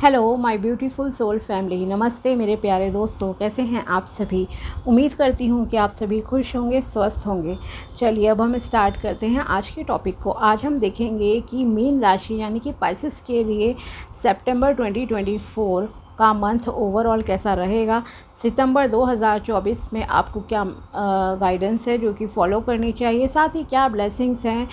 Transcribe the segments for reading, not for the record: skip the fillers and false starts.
Hello my beautiful soul family, नमस्ते मेरे प्यारे दोस्तों, कैसे हैं आप सभी। उम्मीद करती हूँ कि आप सभी खुश होंगे, स्वस्थ होंगे। चलिए अब हम स्टार्ट करते हैं आज के टॉपिक को। आज हम देखेंगे कि मीन राशि यानी कि पाइसेस के लिए सितंबर 2024 का मंथ ओवरऑल कैसा रहेगा। सितंबर 2024 में आपको क्या गाइडेंस है जो कि फॉलो करनी चाहिए, साथ ही क्या ब्लेसिंग्स हैं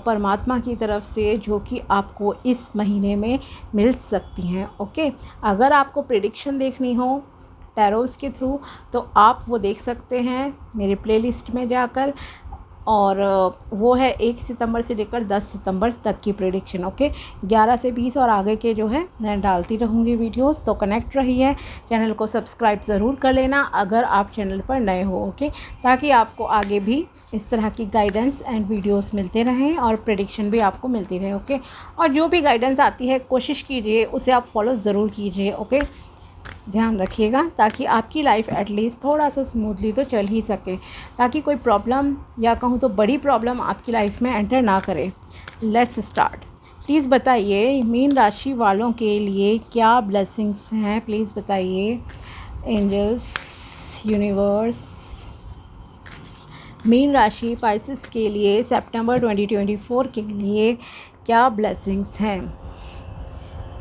परमात्मा की तरफ से जो कि आपको इस महीने में मिल सकती हैं। ओके, अगर आपको प्रेडिक्शन देखनी हो टैरोस के थ्रू तो आप वो देख सकते हैं मेरे प्लेलिस्ट में जाकर, और वो है 1 सितंबर से लेकर 10 सितंबर तक की प्रेडिक्शन। ओके, 11 से 20 और आगे के जो है मैं डालती रहूँगी वीडियोस, तो कनेक्ट रहिए। चैनल को सब्सक्राइब ज़रूर कर लेना अगर आप चैनल पर नए हो। ओके, ताकि आपको आगे भी इस तरह की गाइडेंस एंड वीडियोस मिलते रहें और प्रेडिक्शन भी आपको मिलती रहे। ओके, और जो भी गाइडेंस आती है कोशिश कीजिए उसे आप फॉलो ज़रूर कीजिए। ओके, ध्यान रखिएगा ताकि आपकी लाइफ एटलीस्ट थोड़ा सा स्मूथली तो चल ही सके, ताकि कोई प्रॉब्लम या कहूँ तो बड़ी प्रॉब्लम आपकी लाइफ में एंटर ना करे। Let's start. प्लीज़ बताइए मीन राशि वालों के लिए क्या ब्लेसिंग्स हैं, प्लीज़ बताइए एंजल्स, यूनिवर्स। मीन राशि पाइसेस के लिए सितंबर 2024 के लिए क्या ब्लेसिंग्स हैं।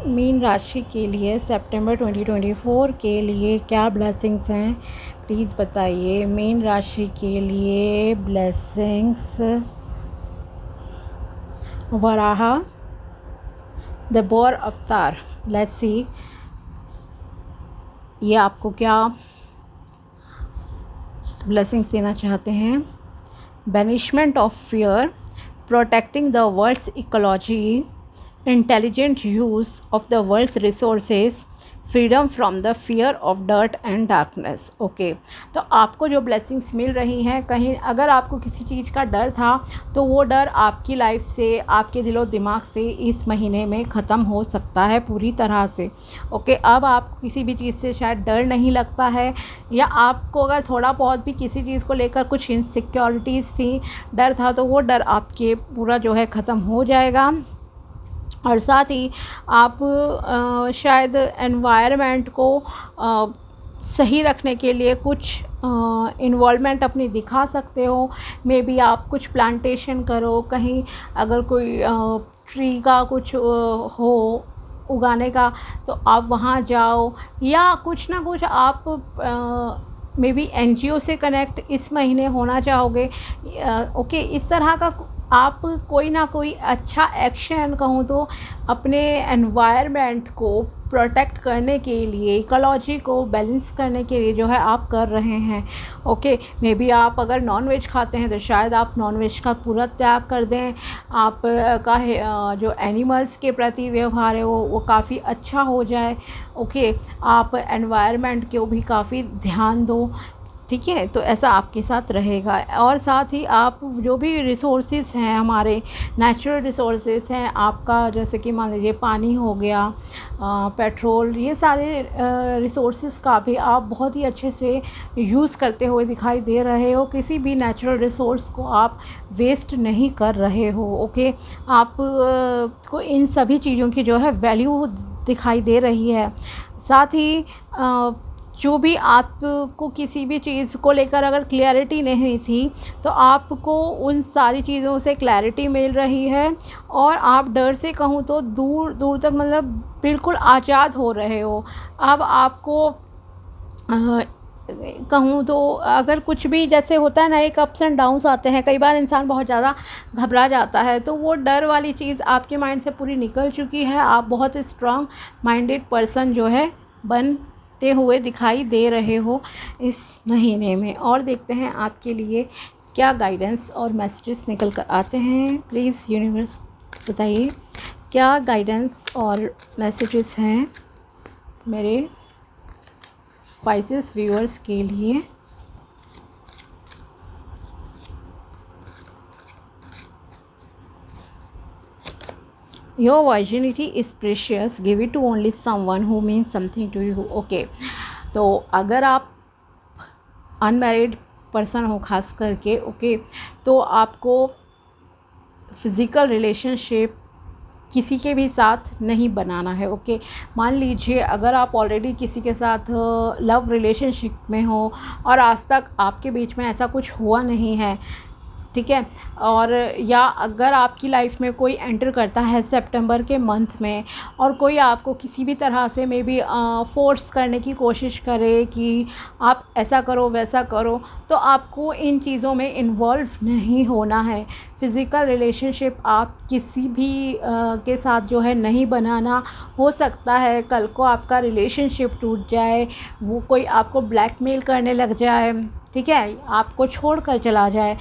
मीन राशि के लिए सितंबर 2024 के लिए क्या ब्लेसिंग्स हैं, प्लीज़ बताइए। मीन राशि के लिए blessings. Varaha, the boar avatar. Let's see ये आपको क्या ब्लेसिंग्स देना चाहते हैं। Banishment of fear, protecting the world's ecology, intelligent use of the world's resources, freedom from the fear of dirt and darkness। Okay, तो आपको जो ब्लेसिंग्स मिल रही हैं, कहीं अगर आपको किसी चीज़ का डर था तो वो डर आपकी लाइफ से, आपके दिलो दिमाग से इस महीने में ख़त्म हो सकता है पूरी तरह से। ओके, अब आपको किसी भी चीज़ से शायद डर नहीं लगता है, या आपको अगर थोड़ा बहुत भी किसी चीज़ को लेकर कुछ इनसिक्योरिटीज़ थी, डर था, तो वो डर आपके पूरा जो है ख़त्म हो जाएगा। और साथ ही आप शायद एनवायरनमेंट को सही रखने के लिए कुछ इन्वॉल्वमेंट अपनी दिखा सकते हो। मे बी आप कुछ प्लांटेशन करो, कहीं अगर कोई ट्री का कुछ हो उगाने का तो आप वहाँ जाओ, या कुछ ना कुछ आप मे बी एनजीओ से कनेक्ट इस महीने होना चाहोगे। ओके, इस तरह का आप कोई ना कोई अच्छा एक्शन कहूँ तो अपने एनवायरनमेंट को प्रोटेक्ट करने के लिए, इकोलॉजी को बैलेंस करने के लिए जो है आप कर रहे हैं। ओके, मे बी आप अगर नॉन वेज खाते हैं तो शायद आप नॉन वेज का पूरा त्याग कर दें। आप का जो एनिमल्स के प्रति व्यवहार है वो काफ़ी अच्छा हो जाए। ओके, आप एनवायरनमेंट को भी काफ़ी ध्यान दो, ठीक है, तो ऐसा आपके साथ रहेगा। और साथ ही आप जो भी रिसोर्सेज हैं, हमारे नेचुरल रिसोर्सेज हैं आपका, जैसे कि मान लीजिए पानी हो गया, पेट्रोल, ये सारे रिसोर्सेज का भी आप बहुत ही अच्छे से यूज़ करते हुए दिखाई दे रहे हो। किसी भी नेचुरल रिसोर्स को आप वेस्ट नहीं कर रहे हो। ओके, आप को इन सभी चीज़ों की जो है वैल्यू दिखाई दे रही है। साथ ही जो भी आपको किसी भी चीज़ को लेकर अगर क्लैरिटी नहीं थी तो आपको उन सारी चीज़ों से क्लैरिटी मिल रही है, और आप डर से कहूँ तो दूर दूर तक मतलब बिल्कुल आज़ाद हो रहे हो। अब आपको कहूँ तो अगर कुछ भी जैसे होता है ना, एक अप्स एंड डाउन्स आते हैं, कई बार इंसान बहुत ज़्यादा घबरा जाता है, तो वो डर वाली चीज़ आपके माइंड से पूरी निकल चुकी है। आप बहुत स्ट्रांग माइंडेड पर्सन जो है बनते हुए दिखाई दे रहे हो इस महीने में। और देखते हैं आपके लिए क्या गाइडेंस और मैसेजेस निकल कर आते हैं। प्लीज़ यूनिवर्स बताइए क्या गाइडेंस और मैसेजेस हैं मेरे पाइसेस व्यूअर्स के लिए। Your virginity is precious, give it to only someone who means something to you। Okay, तो अगर आप अनमैरिड पर्सन हो खास करके, ओके, तो आपको फिज़िकल रिलेशनशिप किसी के भी साथ नहीं बनाना है। ओके, मान लीजिए अगर आप ऑलरेडी किसी के साथ लव रिलेशनशिप में हो और आज तक आपके बीच में ऐसा कुछ हुआ नहीं है, ठीक है, और या अगर आपकी लाइफ में कोई एंटर करता है सितंबर के मंथ में और कोई आपको किसी भी तरह से मे बी फोर्स करने की कोशिश करे कि आप ऐसा करो वैसा करो, तो आपको इन चीज़ों में इन्वॉल्व नहीं होना है। फ़िज़िकल रिलेशनशिप आप किसी भी के साथ जो है नहीं बनाना। हो सकता है कल को आपका रिलेशनशिप टूट जाए, वो कोई आपको ब्लैकमेल करने लग जाए, ठीक है, आपको छोड़ कर चला जाए,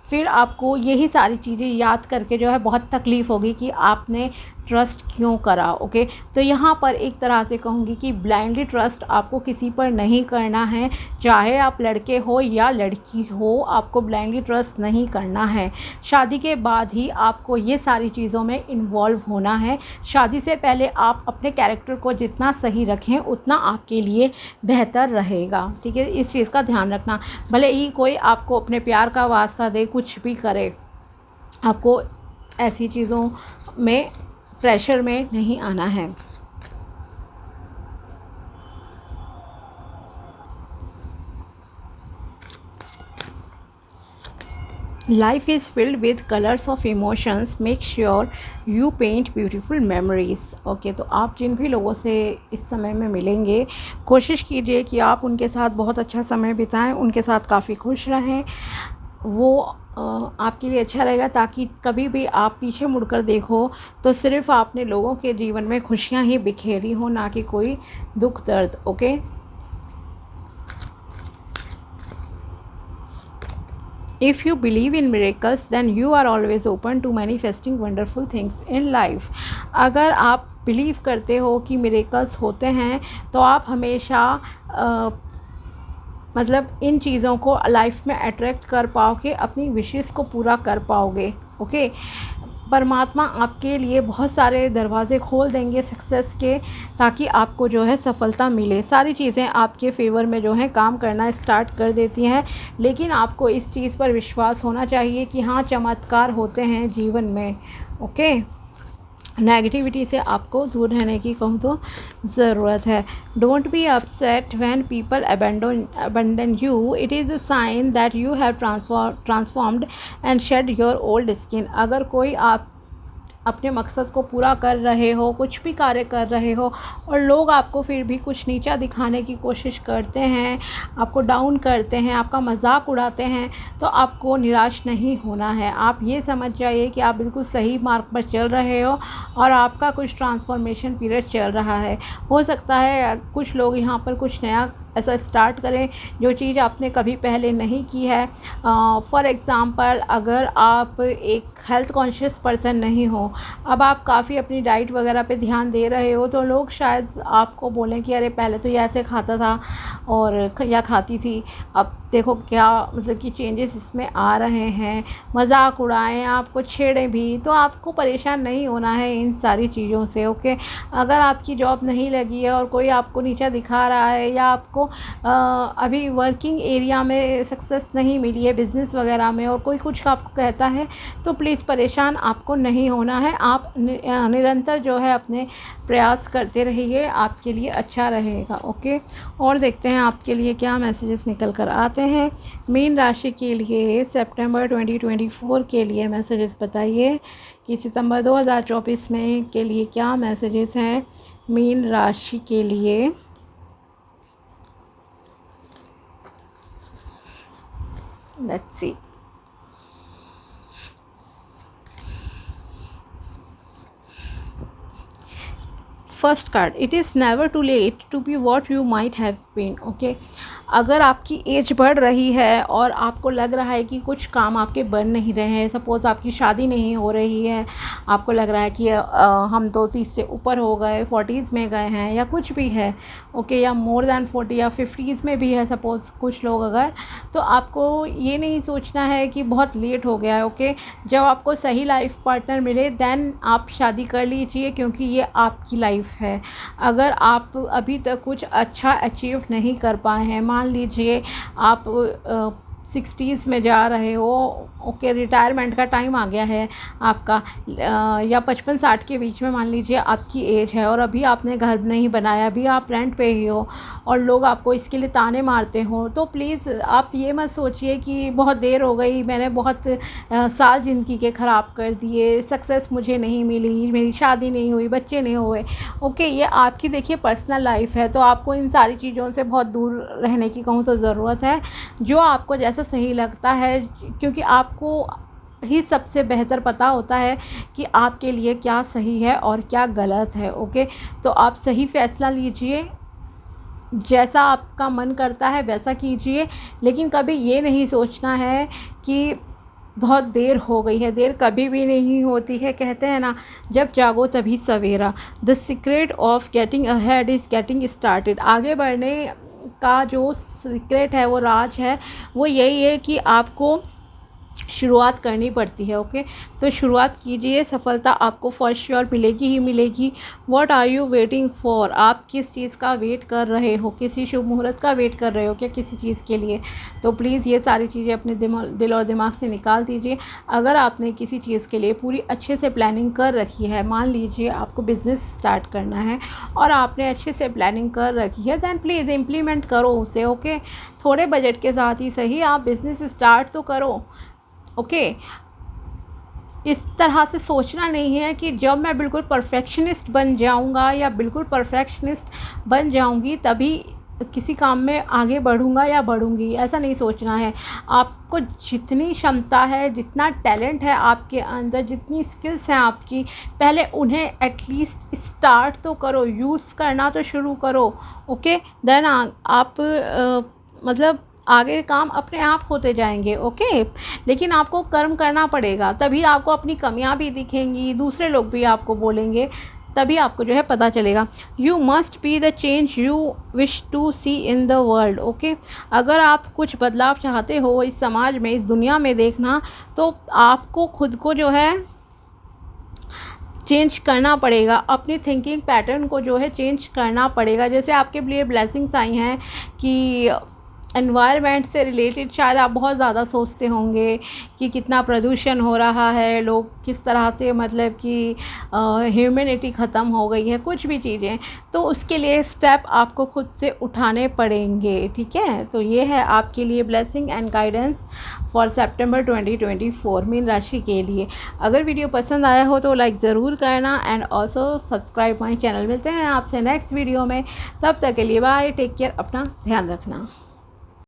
फिर आपको यही सारी चीज़ें याद करके जो है बहुत तकलीफ़ होगी कि आपने ट्रस्ट क्यों करा। ओके, तो यहाँ पर एक तरह से कहूँगी कि ब्लाइंडली ट्रस्ट आपको किसी पर नहीं करना है, चाहे आप लड़के हो या लड़की हो, आपको ब्लाइंडली ट्रस्ट नहीं करना है। शादी के बाद ही आपको ये सारी चीज़ों में इन्वॉल्व होना है। शादी से पहले आप अपने कैरेक्टर को जितना सही रखें उतना आपके लिए बेहतर रहेगा, ठीक है, इस चीज़ का ध्यान रखना। भले ही कोई आपको अपने प्यार का वास्ता दे, कुछ भी करे, आपको ऐसी चीज़ों में प्रेशर में नहीं आना है। Life is filled with colours of emotions, make sure you paint beautiful memories. Okay, तो आप जिन भी लोगों से इस समय में मिलेंगे, कोशिश कीजिए कि आप उनके साथ बहुत अच्छा समय बिताएं, उनके साथ काफ़ी खुश रहें। वो आपके लिए अच्छा रहेगा, ताकि कभी भी आप पीछे मुड़कर देखो तो सिर्फ आपने लोगों के जीवन में खुशियां ही बिखेरी हो, ना कि कोई दुख दर्द। Okay, if you believe in miracles then you are always open to manifesting wonderful things in life. अगर आप बिलीव करते हो कि मिरेकल्स होते हैं तो आप हमेशा मतलब इन चीज़ों को लाइफ में अट्रैक्ट कर पाओगे, अपनी विशेस को पूरा कर पाओगे। ओके, परमात्मा आपके लिए बहुत सारे दरवाज़े खोल देंगे सक्सेस के, ताकि आपको जो है सफलता मिले। सारी चीज़ें आपके फेवर में जो है काम करना स्टार्ट कर देती हैं, लेकिन आपको इस चीज़ पर विश्वास होना चाहिए कि हाँ, चमत्कार होते हैं जीवन में। ओके, नेगेटिविटी से आपको दूर रहने की कहूँ तो ज़रूरत है। Don't be upset when people abandon you, it is a sign that you have transformed and shed your old skin. अगर कोई आप अपने मकसद को पूरा कर रहे हो, कुछ भी कार्य कर रहे हो, और लोग आपको फिर भी कुछ नीचा दिखाने की कोशिश करते हैं, आपको डाउन करते हैं, आपका मजाक उड़ाते हैं, तो आपको निराश नहीं होना है। आप ये समझ जाइए कि आप बिल्कुल सही मार्ग पर चल रहे हो और आपका कुछ ट्रांसफॉर्मेशन पीरियड चल रहा है। हो सकता है कुछ लोग यहाँ पर कुछ नया ऐसा स्टार्ट करें जो चीज़ आपने कभी पहले नहीं की है। फॉर एग्ज़ाम्पल, अगर आप एक हेल्थ कॉन्शियस पर्सन नहीं हो, अब आप काफ़ी अपनी डाइट वगैरह पे ध्यान दे रहे हो, तो लोग शायद आपको बोलें कि अरे पहले तो ये ऐसे खाता था और या खाती थी, अब देखो क्या मतलब कि चेंजेस इसमें आ रहे हैं, मजाक उड़ाएं, आपको छेड़ें भी, तो आपको परेशान नहीं होना है इन सारी चीज़ों से। ओके, अगर आपकी जॉब नहीं लगी है और कोई आपको नीचा दिखा रहा है, या आपको अभी वर्किंग एरिया में सक्सेस नहीं मिली है बिज़नेस वगैरह में, और कोई कुछ आपको कहता है, तो प्लीज़ परेशान आपको नहीं होना है। आप निरंतर जो है अपने प्रयास करते रहिए, आपके लिए अच्छा रहेगा। ओके, और देखते हैं आपके लिए क्या मैसेजेस निकल कर आते हैं। मीन राशि के लिए सितंबर 2024 के लिए मैसेजेस बताइए कि सितंबर 2024 में के लिए क्या मैसेजेस हैं मीन राशि के लिए। Let's see. First card, it is never too late to be what you might have been. Okay, अगर आपकी एज बढ़ रही है और आपको लग रहा है कि कुछ काम आपके बन नहीं रहे हैं, सपोज़ आपकी शादी नहीं हो रही है, आपको लग रहा है कि हम 30 से ऊपर हो गए, 40s में गए हैं, या कुछ भी है, ओके, या मोर दैन 40 या 50s में भी है सपोज़ कुछ लोग अगर, तो आपको ये नहीं सोचना है कि बहुत लेट हो गया है। ओके, जब आपको सही लाइफ पार्टनर मिले देन आप शादी कर लीजिए, क्योंकि ये आपकी लाइफ है। अगर आप अभी तक कुछ अच्छा अचीव नहीं कर पाए हैं, मान लीजिए आप 60s में जा रहे हो, ओके, रिटायरमेंट का टाइम आ गया है आपका, या 55-60 के बीच में मान लीजिए आपकी एज है और अभी आपने घर नहीं बनाया, अभी आप रेंट पे ही हो और लोग आपको इसके लिए ताने मारते हो, तो प्लीज़ आप ये मत सोचिए कि बहुत देर हो गई, मैंने बहुत साल ज़िंदगी के ख़राब कर दिए, सक्सेस मुझे नहीं मिली, मेरी शादी नहीं हुई, बच्चे नहीं हुए। ओके, ये आपकी देखिए पर्सनल लाइफ है, तो आपको इन सारी चीज़ों से बहुत दूर रहने की कहूँ तो ज़रूरत है। जो आपको जैसा सही लगता है, क्योंकि आपको ही सबसे बेहतर पता होता है कि आपके लिए क्या सही है और क्या गलत है। ओके, तो आप सही फ़ैसला लीजिए, जैसा आपका मन करता है वैसा कीजिए, लेकिन कभी ये नहीं सोचना है कि बहुत देर हो गई है। देर कभी भी नहीं होती है, कहते हैं ना, जब जागो तभी सवेरा। The secret of getting ahead is getting started. आगे बढ़ने का जो सीक्रेट है, वो राज है, वो यही है कि आपको शुरुआत करनी पड़ती है। ओके, तो शुरुआत कीजिए, सफलता आपको फॉर श्योर मिलेगी ही मिलेगी। What are you waiting for? आप किस चीज़ का वेट कर रहे हो? किसी शुभ मुहूर्त का वेट कर रहे हो क्या किसी चीज़ के लिए? तो प्लीज़ ये सारी चीज़ें अपने दिल और दिमाग से निकाल दीजिए। अगर आपने किसी चीज़ के लिए पूरी अच्छे से प्लानिंग कर रखी है, मान लीजिए आपको बिज़नेस स्टार्ट करना है और आपने अच्छे से प्लानिंग कर रखी है, दैन प्लीज़ इम्प्लीमेंट करो उसे। ओके, थोड़े बजट के साथ ही सही आप बिज़नेस स्टार्ट तो करो। ओके, इस तरह से सोचना नहीं है कि जब मैं बिल्कुल परफेक्शनिस्ट बन जाऊंगा या बिल्कुल परफेक्शनिस्ट बन जाऊंगी तभी किसी काम में आगे बढ़ूंगा या बढ़ूंगी, ऐसा नहीं सोचना है। आपको जितनी क्षमता है, जितना टैलेंट है आपके अंदर, जितनी स्किल्स हैं आपकी, पहले उन्हें एटलीस्ट स्टार्ट तो करो, यूज़ करना तो शुरू करो। ओके, देन आप मतलब आगे काम अपने आप होते जाएंगे। ओके, लेकिन आपको कर्म करना पड़ेगा, तभी आपको अपनी कमियां भी दिखेंगी, दूसरे लोग भी आपको बोलेंगे, तभी आपको जो है पता चलेगा। You must be the change you wish to see in the world. Okay, अगर आप कुछ बदलाव चाहते हो इस समाज में, इस दुनिया में देखना, तो आपको खुद को जो है चेंज करना पड़ेगा, अपनी थिंकिंग पैटर्न को जो है चेंज करना पड़ेगा। जैसे आपके लिए ब्लेसिंग्स आई हैं कि एनवायरनमेंट से रिलेटेड शायद आप बहुत ज़्यादा सोचते होंगे कि कितना प्रदूषण हो रहा है, लोग किस तरह से मतलब कि ह्यूमैनिटी ख़त्म हो गई है, कुछ भी चीज़ें, तो उसके लिए स्टेप आपको खुद से उठाने पड़ेंगे। ठीक है, तो ये है आपके लिए blessing and guidance for September 2024 mean राशि के लिए। अगर वीडियो पसंद आया हो तो लाइक ज़रूर करना and also subscribe my channel. मिलते हैं आपसे नेक्स्ट वीडियो में, तब तक के लिए बाय, टेक केयर, अपना ध्यान रखना।